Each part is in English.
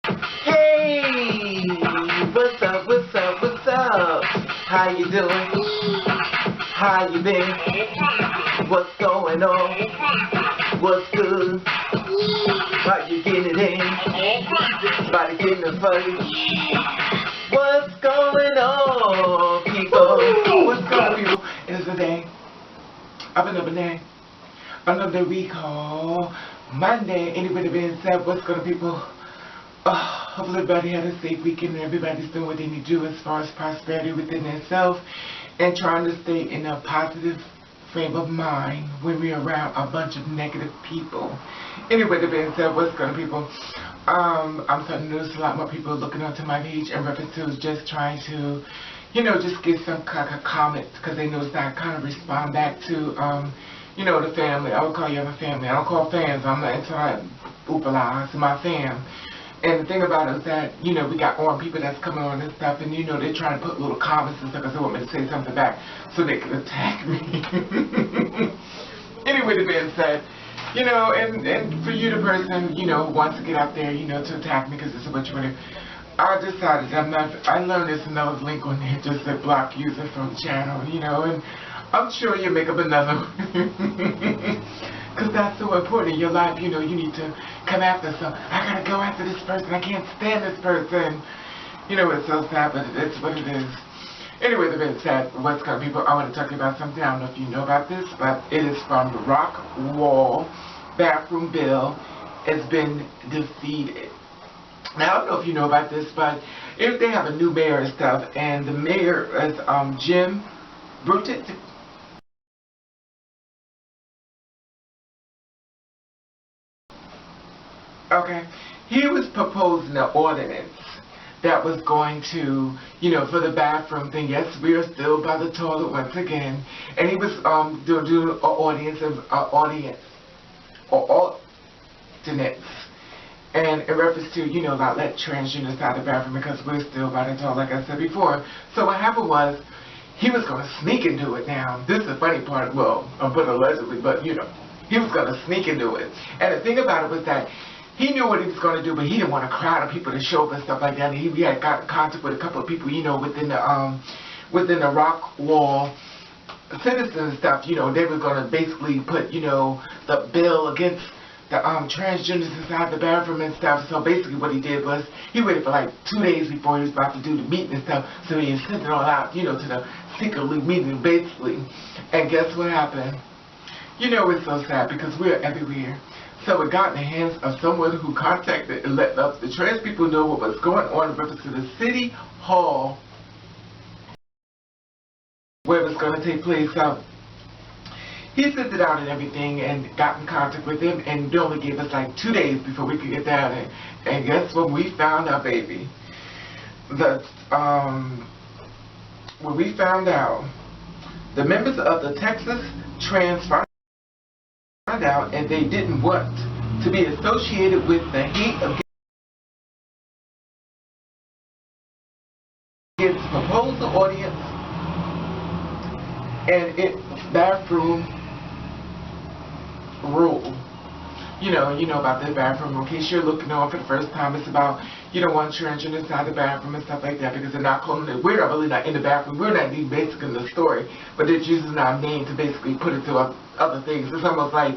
Hey, what's up, what's up, what's up? How you doing? How you been? What's going on? What's good? How you getting it in? Body getting it funny? What's going on, people? What's going on, people? It's a day of another day. Another week called Monday. Anybody been said, what's going on, people? Hopefully everybody had a safe weekend and everybody's doing what they need to do as far as prosperity within themselves and trying to stay in a positive frame of mind when we're around a bunch of negative people. Anyway, that being said, what's going on, people? I'm starting to notice a lot more people looking onto my page in reference to just trying to, just get some kind of comments because they notice that I kind of respond back to, the family. I would call you my family. I don't call fans. I'm not into that oopala. It's my fam. And the thing about it is that, we got on people that's coming on and stuff, and, they're trying to put little comments and stuff because they want me to say something back so they can attack me. Anyway, that being said, and for you, the person, who wants to get out there, to attack me because it's what you want to, I decided I learned this and there was a link on there just said block user from the channel, and I'm sure you'll make up another one. Because that's so important in your life, you need to come after something. I gotta go after this person, I can't stand this person. It's so sad, but it's what it is. Anyway, the being said, what's going on, people, I want to talk about something. I don't know if you know about this, but it is from the Rockwall Bathroom Bill. It's been defeated. Now, I don't know if you know about this, but if they have a new mayor and stuff, and the mayor is Jim Pruitt. Okay, he was proposing an ordinance that was going to, for the bathroom thing. Yes, we are still by the toilet once again, and he was doing an audience or alternates, and in reference to, not let transgenders out of the bathroom because we're still by the toilet, like I said before. So what happened was, he was going to sneak into it. Now, this is the funny part. Well, I'm putting allegedly, but he was going to sneak into it. And the thing about it was that he knew what he was going to do, but he didn't want a crowd of people to show up and stuff like that. And he had got in contact with a couple of people, within the Rockwall citizens and stuff. They were going to basically put, the bill against the transgenders inside the bathroom and stuff. So basically what he did was he waited for like 2 days before he was about to do the meeting and stuff. So he sent it all out, to the secretly meeting basically. And guess what happened? It's so sad because we're everywhere. So it got in the hands of someone who contacted and let the trans people know what was going on in reference to the City Hall where it was going to take place. He sent it out and everything and got in contact with him, and they only gave us like 2 days before we could get down there. And guess what? We found out, baby. When we found out, the members of the Texas Trans found out, and they didn't want to be associated with the hate against the proposal audience and its bathroom rule. You know about the bathroom. In case you're looking on for the first time, it's about you don't want transgender inside the bathroom and stuff like that because they're not calling it. We're not really not in the bathroom. We're not even basically in the story, but they're using our name to basically put it to other things. It's almost like,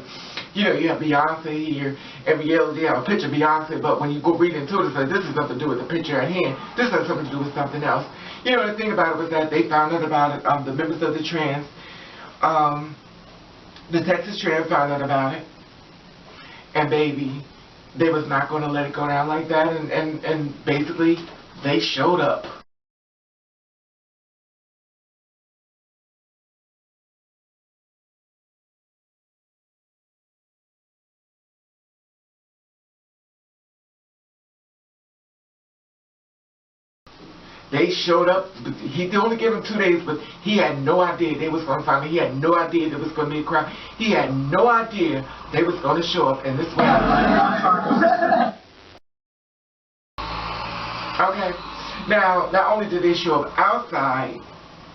you have Beyonce here, and you have a picture of Beyonce, but when you go read into it, it's like this has nothing to do with the picture at hand. This has something to do with something else. The thing about it was that they found out about it. The members of the trans, the Texas Trans found out about it. And baby, they was not going to let it go down like that, and basically, they showed up. They showed up. He only gave him 2 days, but he had no idea they was going to find me. He had no idea there was going to be a crowd. He had no idea they was going to show up, and this was okay. Now, not only did they show up outside,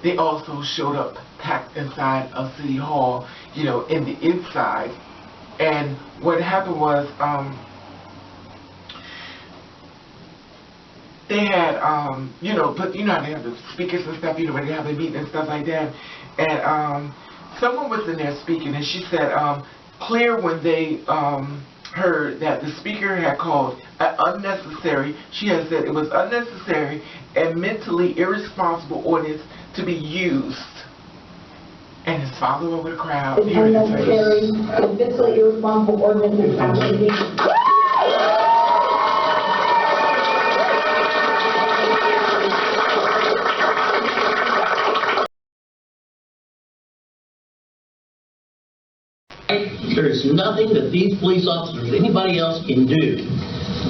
they also showed up packed inside of City Hall, in the inside. And what happened was, they had, you know, but you know how they have the speakers and stuff, you know, when they have the meeting and stuff like that. And someone was in there speaking, and she said, clear when they heard that the speaker had called an unnecessary, she had said it was unnecessary and mentally irresponsible ordinance to be used. And his father over the crowd. It's unnecessary and mentally irresponsible ordinance is not to be used. There's nothing that these police officers or anybody else can do.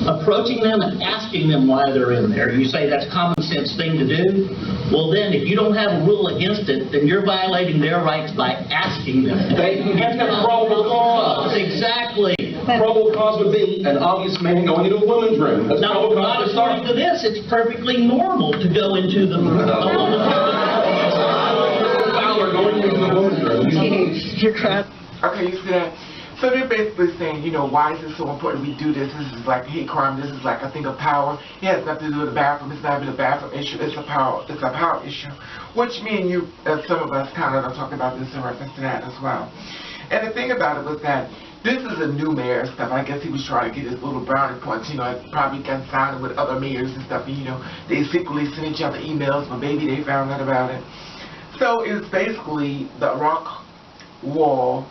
Approaching them and asking them why they're in there. You say that's a common sense thing to do? Well then, if you don't have a rule against it, then you're violating their rights by asking them. That's the probable cause. Exactly. Probable cause would be an obvious man going into a woman's room. That's Now, not according to this, it's perfectly normal to go into the woman's room. Fowler going into the woman's room. You're correct. Okay, you see that? So they're basically saying, you know, why is it so important we do this? This is like hate crime. This is like a thing of power. It has nothing to do with the bathroom. It's not even a bathroom issue. It's a power issue. Which me and you, some of us kind of are talking about this in reference to that as well. And the thing about it was that this is a new mayor and stuff. I guess he was trying to get his little brownie points. You know, probably got signed with other mayors and stuff. And, you know, they secretly sent each other emails, but maybe they found out about it. So it's basically the Rockwall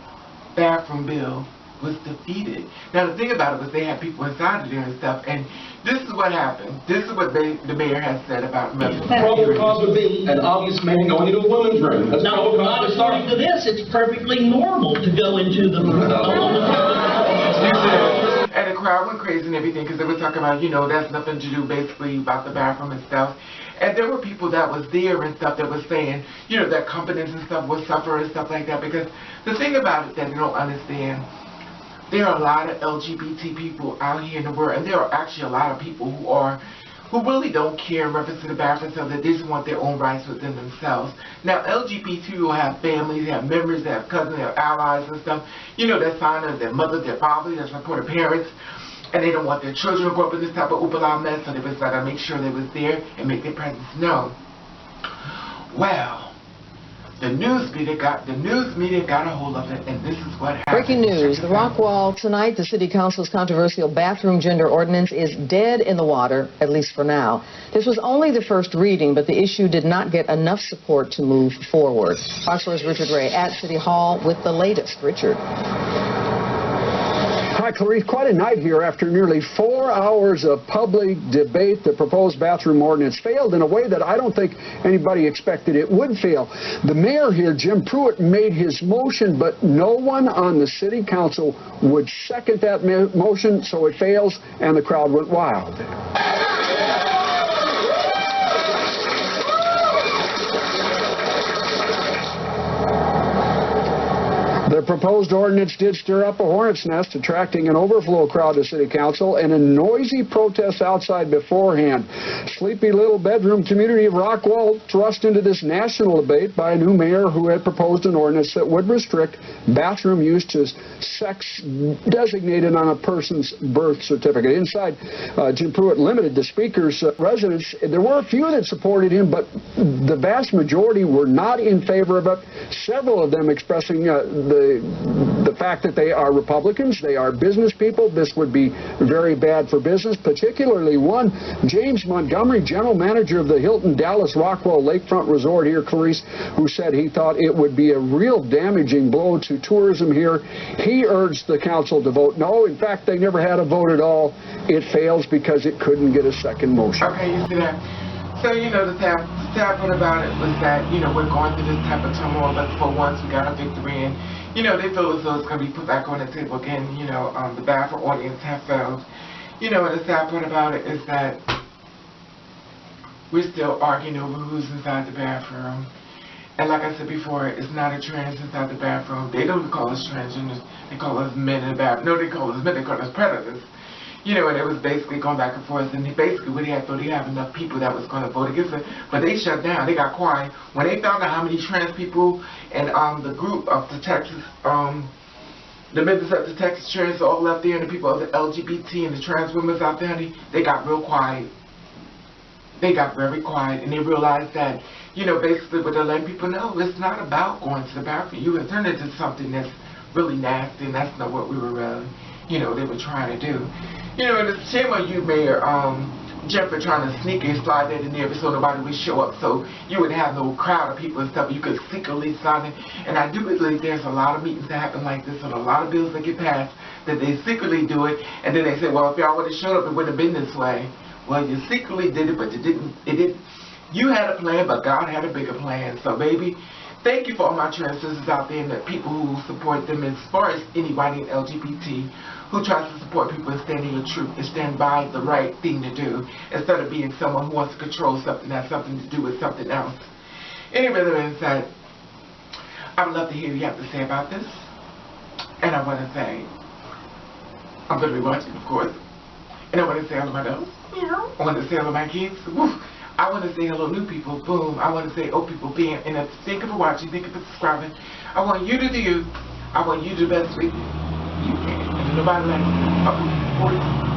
Bathroom Bill was defeated. Now the thing about it was they had people inside of there and stuff, and this is what happened. This is what the mayor has said about Probable cause would be an obvious man going into a woman's room. That's now, not according to this, it's perfectly normal to go into the woman's room. And the crowd went crazy and everything because they were talking about, you know, that's nothing to do basically about the bathroom and stuff. And there were people that was there and stuff that was saying, you know, that companies and stuff would suffer and stuff like that. Because the thing about it that they don't understand, there are a lot of LGBT people out here in the world, and there are actually a lot of people who really don't care in reference to the bathroom, so that they just want their own rights within themselves. Now, LGBT people have families, they have members, they have cousins, they have allies and stuff, you know, that sign of their mother, their father, their supportive parents, and they don't want their children to grow up in this type of oopala mess, so they was gotta make sure they was there and make their presence known. Well, the news media got a hold of it, and this is what happened. Breaking news, the Rockwall tonight, the City Council's controversial bathroom gender ordinance is dead in the water, at least for now. This was only the first reading, but the issue did not get enough support to move forward. Fox 4's Richard Ray at City Hall with the latest. Richard. Hi, Clarice. Quite a night here. After nearly 4 hours of public debate, the proposed bathroom ordinance failed in a way that I don't think anybody expected it would fail. The mayor here, Jim Pruitt, made his motion, but no one on the city council would second that motion, so it fails, and the crowd went wild. The proposed ordinance did stir up a hornet's nest, attracting an overflow crowd to City Council and a noisy protest outside beforehand. Sleepy little bedroom community of Rockwall thrust into this national debate by a new mayor who had proposed an ordinance that would restrict bathroom use to sex designated on a person's birth certificate. Inside, Jim Pruitt limited the speaker's residence. There were a few that supported him, but the vast majority were not in favor of it. Several of them expressing the fact that they are Republicans, they are business people. This would be very bad for business, particularly one, James Montgomery, general manager of the Hilton Dallas Rockwall Lakefront Resort here, Clarice, who said he thought it would be a real damaging blow to tourism here. He urged the council to vote no. In fact, they never had a vote at all. It fails because it couldn't get a second motion. Okay, you see that? So, you know, the sad part about it was that, you know, we're going through this type of turmoil, but for once we got a victory, and, you know, they feel as though it's going to be put back on the table again. You know, the bathroom ordinance have failed. You know, and the sad part about it is that we're still arguing over who's inside the bathroom. And like I said before, it's not a trans inside the bathroom. They don't call us transgenders. They call us men in the bathroom. No, they call us men. They call us predators. You know, and it was basically going back and forth, and basically what they had thought they have enough people that was going to vote against it, but they shut down. They got quiet when they found out how many trans people and the group of the Texas, the members of the Texas trans all left there, and the people of the LGBT and the trans women out there, they got real quiet. they got very quiet, and they realized that, you know, basically what they're letting people know, it's not about going to the bathroom. You have turned it into something that's really nasty, and that's not what we were, you know, they were trying to do. You know, and it's a shame on you, Mayor Jim, for trying to sneak and slide that in there so nobody would show up, so you would have no crowd of people and stuff. You could secretly sign it. And I do believe there's a lot of meetings that happen like this, and a lot of bills that get passed that they secretly do it, and then they say, well, if y'all would have showed up, it wouldn't have been this way. Well, you secretly did it, but you didn't. You had a plan, but God had a bigger plan. So, baby, thank you for all my trans sisters out there and the people who support them, as far as anybody in LGBT who tries to support people and stand in your truth and stand by the right thing to do instead of being someone who wants to control something that has something to do with something else. Anyway, that being said, I would love to hear what you have to say about this. And I want to say, I'm going to be watching, of course. And I want to say hello to my dogs. I want to say hello to my kids. Woof. I want to say hello new people. Boom. I want to say old people being. And thank you for watching. Thank you for subscribing. I want you to do you. I want you to do the best way you can. And nobody like 40.